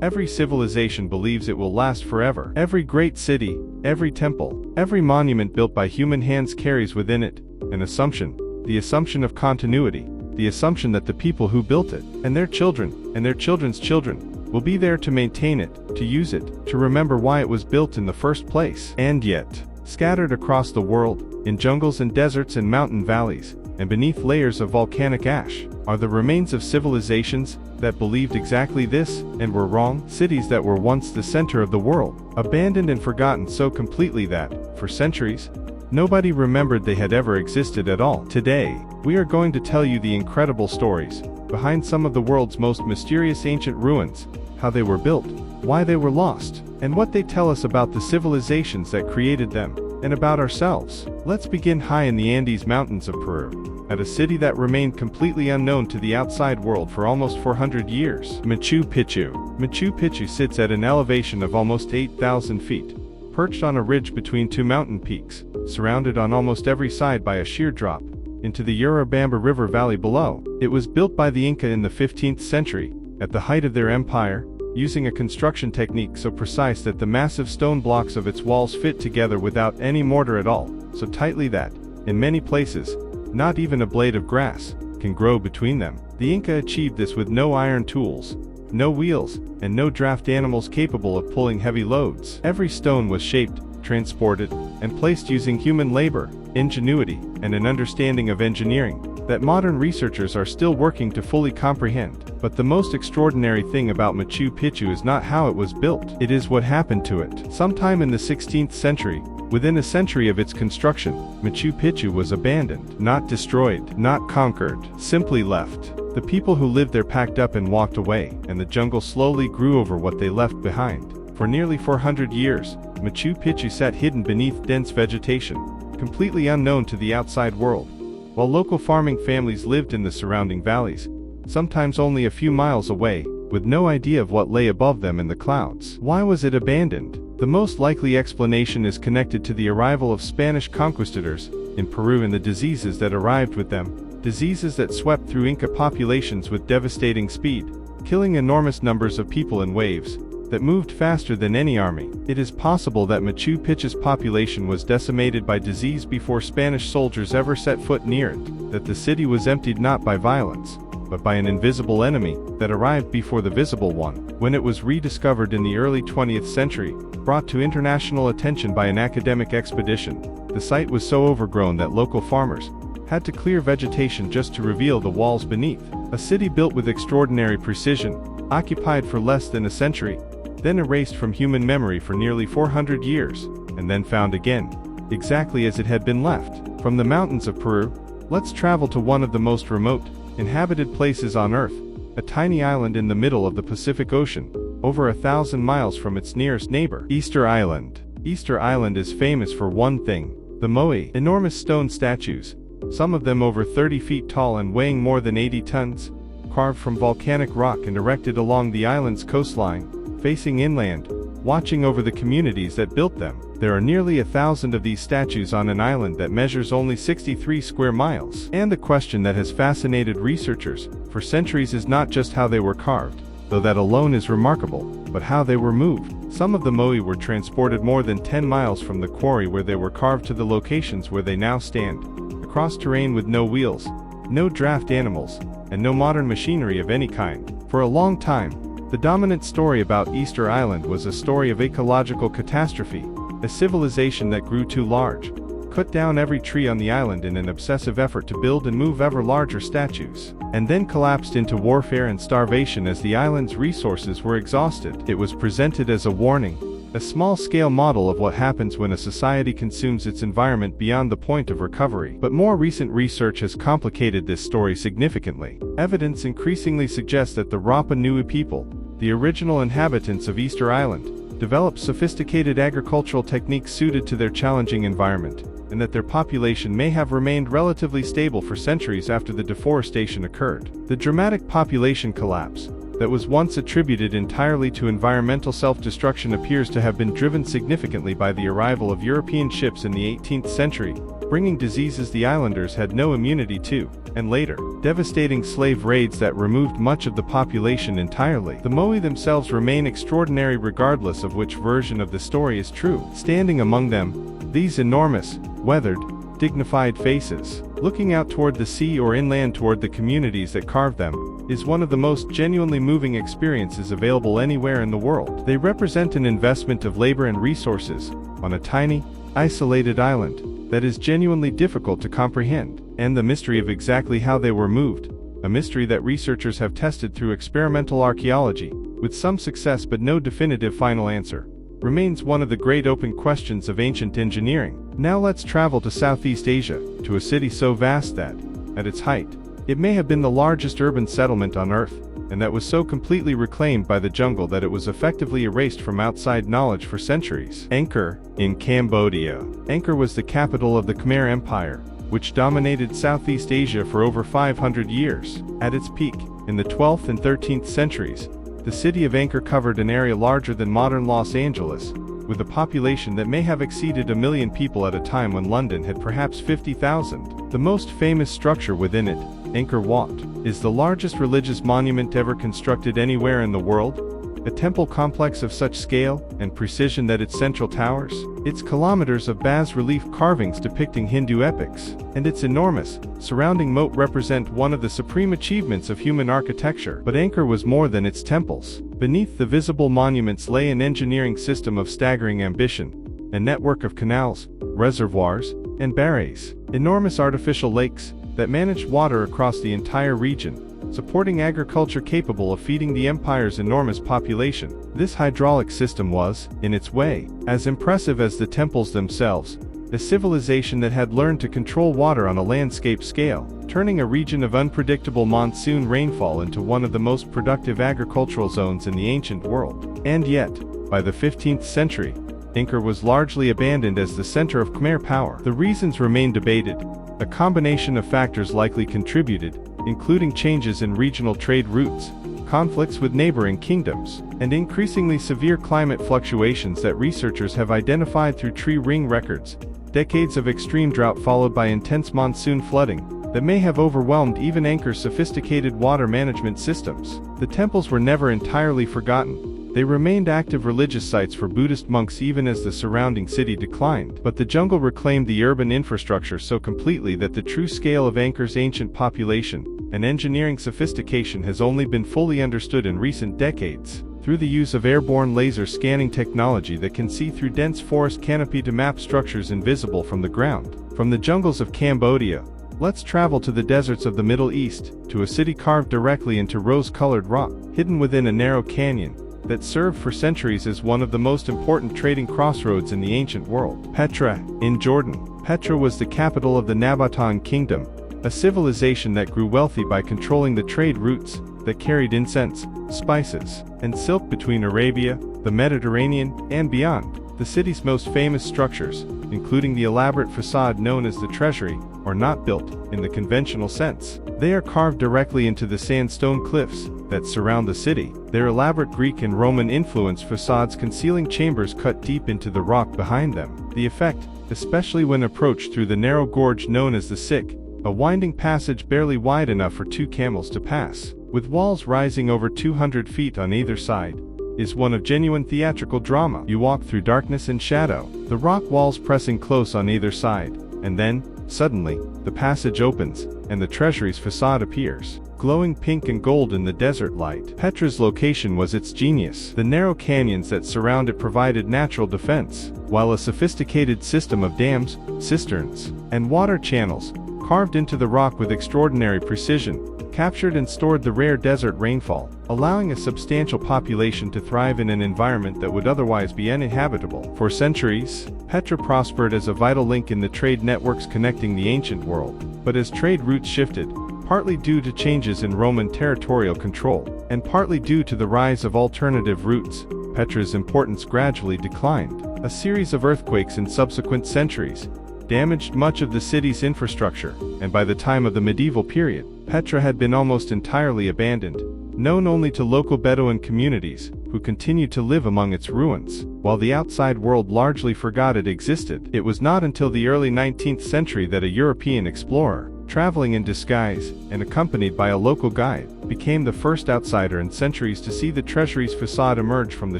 Every civilization believes it will last forever. Every great city, every temple, every monument built by human hands carries within it an assumption, the assumption of continuity, the assumption that the people who built it, and their children, and their children's children, will be there to maintain it, to use it, to remember why it was built in the first place. And yet, scattered across the world, in jungles and deserts and mountain valleys, and beneath layers of volcanic ash, are the remains of civilizations that believed exactly this, and were wrong. Cities that were once the center of the world, abandoned and forgotten so completely that, for centuries, nobody remembered they had ever existed at all. Today, we are going to tell you the incredible stories behind some of the world's most mysterious ancient ruins, how they were built, why they were lost, and what they tell us about the civilizations that created them, and about ourselves. Let's begin high in the Andes Mountains of Peru, at a city that remained completely unknown to the outside world for almost 400 years. Machu Picchu. Machu Picchu sits at an elevation of almost 8,000 feet, perched on a ridge between two mountain peaks, surrounded on almost every side by a sheer drop into the Urubamba River valley below. It was built by the Inca in the 15th century, at the height of their empire, using a construction technique so precise that the massive stone blocks of its walls fit together without any mortar at all, so tightly that, in many places, not even a blade of grass can grow between them. The Inca achieved this with no iron tools, no wheels, and no draft animals capable of pulling heavy loads. Every stone was shaped, transported, and placed using human labor, ingenuity, and an understanding of engineering that modern researchers are still working to fully comprehend. But the most extraordinary thing about Machu Picchu is not how it was built, it is what happened to it. Sometime in the 16th century, within a century of its construction, Machu Picchu was abandoned, not destroyed, not conquered, simply left. The people who lived there packed up and walked away, and the jungle slowly grew over what they left behind. For nearly 400 years, Machu Picchu sat hidden beneath dense vegetation, completely unknown to the outside world, while local farming families lived in the surrounding valleys, sometimes only a few miles away, with no idea of what lay above them in the clouds. Why was it abandoned? The most likely explanation is connected to the arrival of Spanish conquistadors in Peru and the diseases that arrived with them, diseases that swept through Inca populations with devastating speed, killing enormous numbers of people in waves that moved faster than any army. It is possible that Machu Picchu's population was decimated by disease before Spanish soldiers ever set foot near it, that the city was emptied not by violence, but by an invisible enemy that arrived before the visible one. When it was rediscovered in the early 20th century, brought to international attention by an academic expedition, the site was so overgrown that local farmers had to clear vegetation just to reveal the walls beneath. A city built with extraordinary precision, occupied for less than a century, then erased from human memory for nearly 400 years, and then found again, exactly as it had been left. From the mountains of Peru, let's travel to one of the most remote, inhabited places on Earth, a tiny island in the middle of the Pacific Ocean, over 1,000 miles from its nearest neighbor, Easter Island. Easter Island is famous for one thing: the moai, enormous stone statues, some of them over 30 feet tall and weighing more than 80 tons, carved from volcanic rock and erected along the island's coastline, facing inland, watching over the communities that built them. There are nearly 1,000 of these statues on an island that measures only 63 square miles. And the question that has fascinated researchers for centuries is not just how they were carved, though that alone is remarkable, but how they were moved. Some of the moai were transported more than 10 miles from the quarry where they were carved to the locations where they now stand, across terrain with no wheels, no draft animals, and no modern machinery of any kind. For a long time, the dominant story about Easter Island was a story of ecological catastrophe, a civilization that grew too large, cut down every tree on the island in an obsessive effort to build and move ever larger statues, and then collapsed into warfare and starvation as the island's resources were exhausted. It was presented as a warning, a small-scale model of what happens when a society consumes its environment beyond the point of recovery. But more recent research has complicated this story significantly. Evidence increasingly suggests that the Rapa Nui people, the original inhabitants of Easter Island, developed sophisticated agricultural techniques suited to their challenging environment, and that their population may have remained relatively stable for centuries after the deforestation occurred. The dramatic population collapse, that was once attributed entirely to environmental self-destruction, appears to have been driven significantly by the arrival of European ships in the 18th century, bringing diseases the islanders had no immunity to, and later, devastating slave raids that removed much of the population entirely. The moai themselves remain extraordinary regardless of which version of the story is true. Standing among them, these enormous, weathered, dignified faces, looking out toward the sea or inland toward the communities that carved them, is one of the most genuinely moving experiences available anywhere in the world. They represent an investment of labor and resources on a tiny, isolated island that is genuinely difficult to comprehend, and the mystery of exactly how they were moved, a mystery that researchers have tested through experimental archaeology, with some success but no definitive final answer, remains one of the great open questions of ancient engineering. Now let's travel to Southeast Asia, to a city so vast that, at its height, it may have been the largest urban settlement on Earth, and that was so completely reclaimed by the jungle that it was effectively erased from outside knowledge for centuries. Angkor, in Cambodia. Angkor was the capital of the Khmer Empire, which dominated Southeast Asia for over 500 years. At its peak, in the 12th and 13th centuries, the city of Angkor covered an area larger than modern Los Angeles, with a population that may have exceeded 1 million people at a time when London had perhaps 50,000. The most famous structure within it, Angkor Wat, is the largest religious monument ever constructed anywhere in the world, a temple complex of such scale and precision that its central towers, its kilometers of bas-relief carvings depicting Hindu epics, and its enormous, surrounding moat represent one of the supreme achievements of human architecture. But Angkor was more than its temples. Beneath the visible monuments lay an engineering system of staggering ambition, a network of canals, reservoirs, and barrages, enormous artificial lakes that managed water across the entire region, supporting agriculture capable of feeding the empire's enormous population. This hydraulic system was, in its way, as impressive as the temples themselves, a civilization that had learned to control water on a landscape scale, turning a region of unpredictable monsoon rainfall into one of the most productive agricultural zones in the ancient world. And yet, by the 15th century, Angkor was largely abandoned as the center of Khmer power. The reasons remain debated. A combination of factors likely contributed, including changes in regional trade routes, conflicts with neighboring kingdoms, and increasingly severe climate fluctuations that researchers have identified through tree ring records, decades of extreme drought followed by intense monsoon flooding, that may have overwhelmed even Angkor's sophisticated water management systems. The temples were never entirely forgotten. They remained active religious sites for Buddhist monks even as the surrounding city declined. But the jungle reclaimed the urban infrastructure so completely that the true scale of Angkor's ancient population and engineering sophistication has only been fully understood in recent decades, through the use of airborne laser scanning technology that can see through dense forest canopy to map structures invisible from the ground. From the jungles of Cambodia, let's travel to the deserts of the Middle East, to a city carved directly into rose-colored rock, hidden within a narrow canyon that served for centuries as one of the most important trading crossroads in the ancient world. Petra, in Jordan. Petra was the capital of the Nabatean kingdom, a civilization that grew wealthy by controlling the trade routes that carried incense, spices, and silk between Arabia, the Mediterranean, and beyond. The city's most famous structures, including the elaborate facade known as the Treasury, are not built in the conventional sense. They are carved directly into the sandstone cliffs that surround the city, their elaborate Greek and Roman influenced facades concealing chambers cut deep into the rock behind them. The effect, especially when approached through the narrow gorge known as the Sick, a winding passage barely wide enough for 2 camels to pass, with walls rising over 200 feet on either side, is one of genuine theatrical drama. You walk through darkness and shadow, the rock walls pressing close on either side, and then, suddenly, the passage opens, and the treasury's facade appears, glowing pink and gold in the desert light. Petra's location was its genius. The narrow canyons that surround it provided natural defense, while a sophisticated system of dams, cisterns, and water channels, carved into the rock with extraordinary precision, captured and stored the rare desert rainfall, allowing a substantial population to thrive in an environment that would otherwise be uninhabitable. For centuries, Petra prospered as a vital link in the trade networks connecting the ancient world. But as trade routes shifted, partly due to changes in Roman territorial control, and partly due to the rise of alternative routes, Petra's importance gradually declined. A series of earthquakes in subsequent centuries damaged much of the city's infrastructure, and by the time of the medieval period, Petra had been almost entirely abandoned, known only to local Bedouin communities, who continued to live among its ruins, while the outside world largely forgot it existed. It was not until the early 19th century that a European explorer, traveling in disguise and accompanied by a local guide, became the first outsider in centuries to see the treasury's facade emerge from the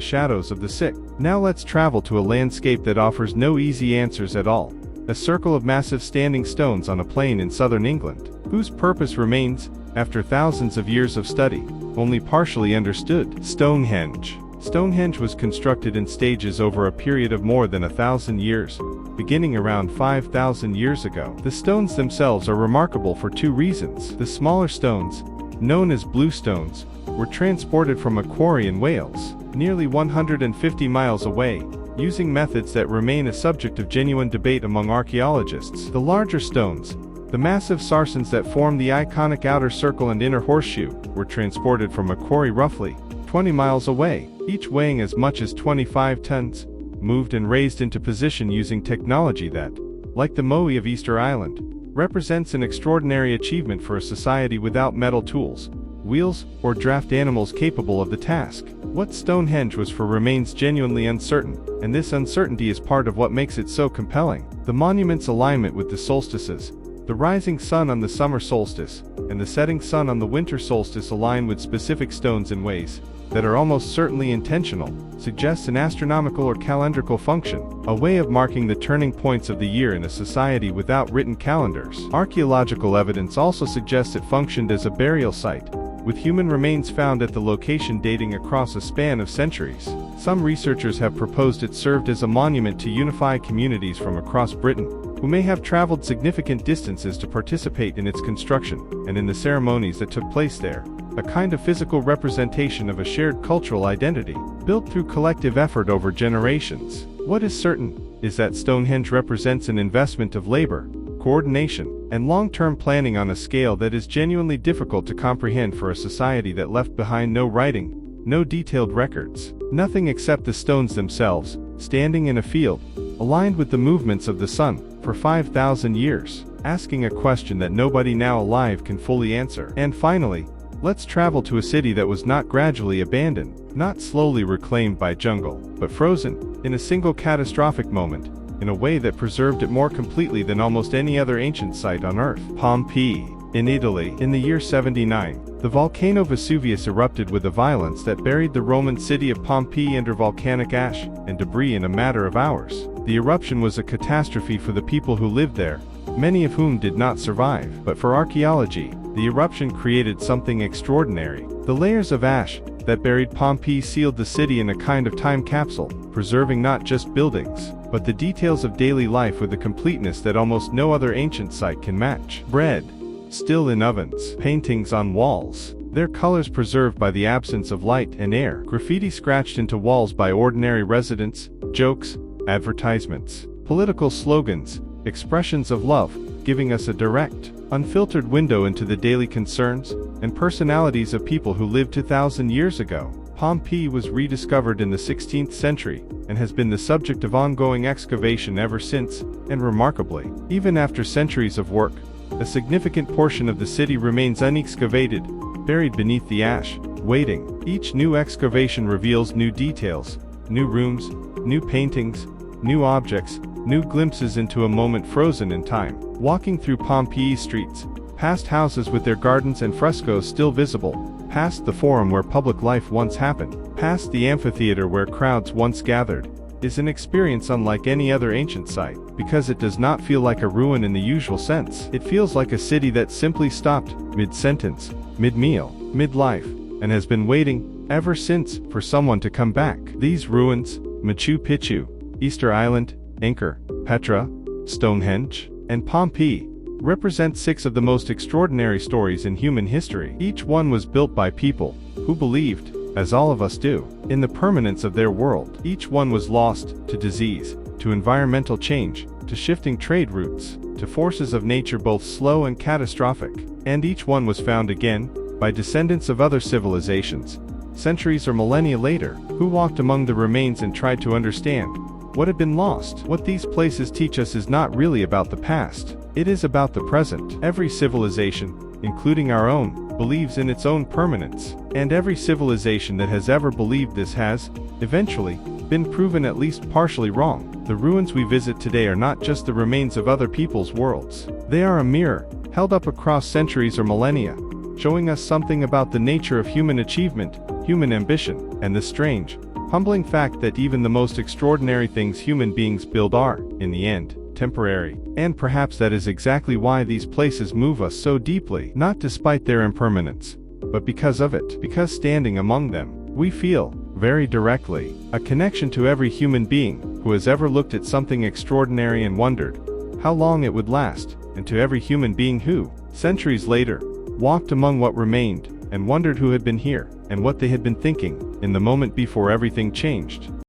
shadows of the sick. Now let's travel to a landscape that offers no easy answers at all. A circle of massive standing stones on a plain in southern England, whose purpose remains, after thousands of years of study, only partially understood. Stonehenge. Stonehenge was constructed in stages over a period of more than 1,000 years, beginning around 5,000 years ago. The stones themselves are remarkable for two reasons. The smaller stones, known as blue stones, were transported from a quarry in Wales, nearly 150 miles away, using methods that remain a subject of genuine debate among archaeologists. The larger stones, the massive sarsens that form the iconic outer circle and inner horseshoe, were transported from a quarry roughly 20 miles away, each weighing as much as 25 tons, moved and raised into position using technology that, like the moai of Easter Island, represents an extraordinary achievement for a society without metal tools, wheels, or draft animals capable of the task. What Stonehenge was for remains genuinely uncertain, and this uncertainty is part of what makes it so compelling. The monument's alignment with the solstices, the rising sun on the summer solstice, and the setting sun on the winter solstice align with specific stones in ways that are almost certainly intentional, suggests an astronomical or calendrical function, a way of marking the turning points of the year in a society without written calendars. Archaeological evidence also suggests it functioned as a burial site, with human remains found at the location dating across a span of centuries. Some researchers have proposed it served as a monument to unify communities from across Britain, who may have traveled significant distances to participate in its construction, and in the ceremonies that took place there, a kind of physical representation of a shared cultural identity, built through collective effort over generations. What is certain is that Stonehenge represents an investment of labor, coordination, and long-term planning on a scale that is genuinely difficult to comprehend for a society that left behind no writing, no detailed records, nothing except the stones themselves, standing in a field, aligned with the movements of the sun, for 5,000 years, asking a question that nobody now alive can fully answer. And finally, let's travel to a city that was not gradually abandoned, not slowly reclaimed by jungle, but frozen, in a single catastrophic moment, in a way that preserved it more completely than almost any other ancient site on Earth. Pompeii, in Italy. In the year 79, the volcano Vesuvius erupted with a violence that buried the Roman city of Pompeii under volcanic ash and debris in a matter of hours. The eruption was a catastrophe for the people who lived there, many of whom did not survive. But for archaeology, the eruption created something extraordinary. The layers of ash that buried Pompeii sealed the city in a kind of time capsule, preserving not just buildings, but the details of daily life with a completeness that almost no other ancient site can match. Bread, still in ovens, paintings on walls, their colors preserved by the absence of light and air, graffiti scratched into walls by ordinary residents, jokes, advertisements, political slogans, expressions of love, giving us a direct, unfiltered window into the daily concerns and personalities of people who lived 2,000 years ago. Pompeii was rediscovered in the 16th century and has been the subject of ongoing excavation ever since, and remarkably, even after centuries of work, a significant portion of the city remains unexcavated, buried beneath the ash, waiting. Each new excavation reveals new details, new rooms, new paintings, new objects, new glimpses into a moment frozen in time. Walking through Pompeii streets, past houses with their gardens and frescoes still visible, past the forum where public life once happened, past the amphitheater where crowds once gathered, is an experience unlike any other ancient site, because it does not feel like a ruin in the usual sense. It feels like a city that simply stopped, mid-sentence, mid-meal, mid-life, and has been waiting, ever since, for someone to come back. These ruins, Machu Picchu, Easter Island, Angkor, Petra, Stonehenge, and Pompeii, represent 6 of the most extraordinary stories in human history. Each one was built by people who believed, as all of us do, in the permanence of their world. Each one was lost to disease, to environmental change, to shifting trade routes, to forces of nature both slow and catastrophic. And each one was found again by descendants of other civilizations, centuries or millennia later, who walked among the remains and tried to understand what had been lost. What these places teach us is not really about the past, it is about the present. Every civilization, including our own, believes in its own permanence. And every civilization that has ever believed this has, eventually, been proven at least partially wrong. The ruins we visit today are not just the remains of other people's worlds. They are a mirror, held up across centuries or millennia, showing us something about the nature of human achievement, human ambition, and the strange, humbling fact that even the most extraordinary things human beings build are, in the end, temporary. And perhaps that is exactly why these places move us so deeply, not despite their impermanence, but because of it. Because standing among them, we feel, very directly, a connection to every human being who has ever looked at something extraordinary and wondered how long it would last, and to every human being who, centuries later, walked among what remained, and wondered who had been here, and what they had been thinking, in the moment before everything changed.